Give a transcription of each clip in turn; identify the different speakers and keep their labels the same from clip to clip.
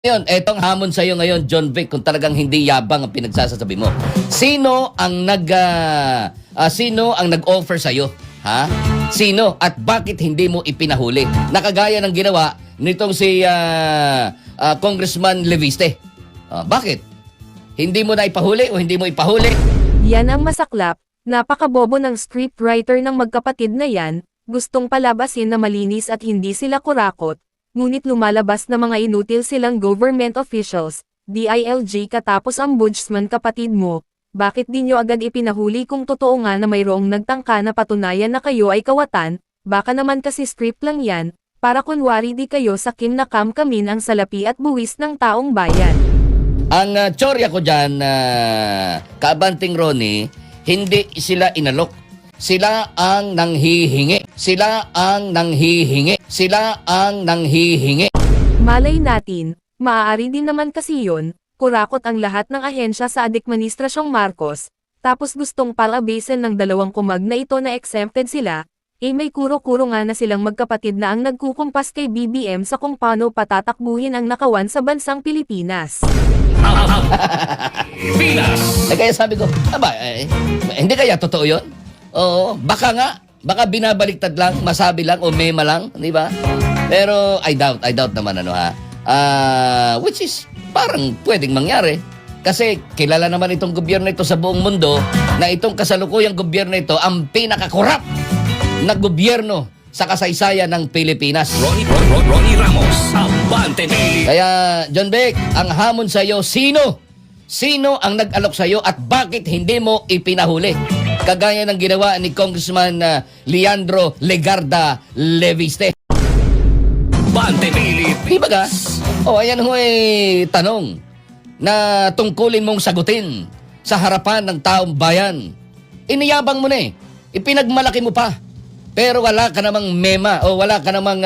Speaker 1: Ngayon, etong hamon sa iyo ngayon, John Vic, kung talagang hindi yabang ang pinagsasabi mo. Sino ang nag-offer sa iyo? Ha? Sino at bakit hindi mo ipinahuli? Nakagaya ng ginawa nitong si Congressman Leviste. Bakit? Hindi mo na ipahuli o hindi mo ipahuli?
Speaker 2: Yan ang masaklap, napakabobo ng scriptwriter ng magkapatid na yan, gustong palabasin na malinis at hindi sila kurakot. Ngunit lumalabas na mga inutil silang government officials, DILG katapos ang ombudsman kapatid mo. Bakit di nyo agad ipinahuli kung totoo nga na mayroong nagtangka na patunayan na kayo ay kawatan? Baka naman kasi script lang yan, para kunwari di kayo sakim na kamkamin ang salapi at buwis ng taong bayan.
Speaker 1: Ang tsorya ko dyan, Kabanting Ronnie, hindi sila inalok. Sila ang nanghihingi. Sila ang nanghihingi. Sila ang nanghihingi.
Speaker 2: Malay natin, maaari din naman kasi yun, kurakot ang lahat ng ahensya sa Administrasyong Marcos, tapos gustong palabasin ng dalawang kumag na ito na exempted sila, may kuro-kuro nga na silang magkapatid na ang nagkukumpas kay BBM sa kung paano patatakbuhin ang nakawan sa bansang Pilipinas.
Speaker 1: Kaya sabi ko, hindi kaya totoo yun? Oo, baka binabaliktad lang, masabi lang o mema lang, di ba? Pero I doubt naman which is parang pwedeng mangyari. Kasi kilala naman itong gobyerno ito sa buong mundo na itong kasalukuyang gobyerno ito ang pinakakorap na gobyerno sa kasaysayan ng Pilipinas.
Speaker 3: Ronnie Ramos, Abante.
Speaker 1: Kaya, John Vic, ang hamon sa iyo, sino? Sino ang nag-alok sa iyo at bakit hindi mo ipinahuli? Kagaya ng ginawa ni Congressman Leandro Legarda Leviste.
Speaker 3: Abante Philippines.
Speaker 1: Di ba ka? Ayan ho tanong na tungkulin mong sagutin sa harapan ng taong bayan. Iniyabang mo na ipinagmalaki mo pa. Pero wala ka namang mema o wala ka namang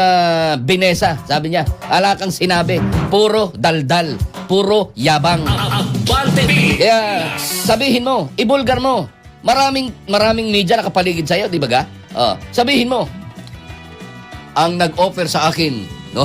Speaker 1: binesa, sabi niya. Wala kang sinabi. Puro daldal. Puro yabang. Kaya sabihin mo, ibulgar mo. Maraming media nakapaligid sa'yo, di ba ga? Sabihin mo, ang nag-offer sa akin, no?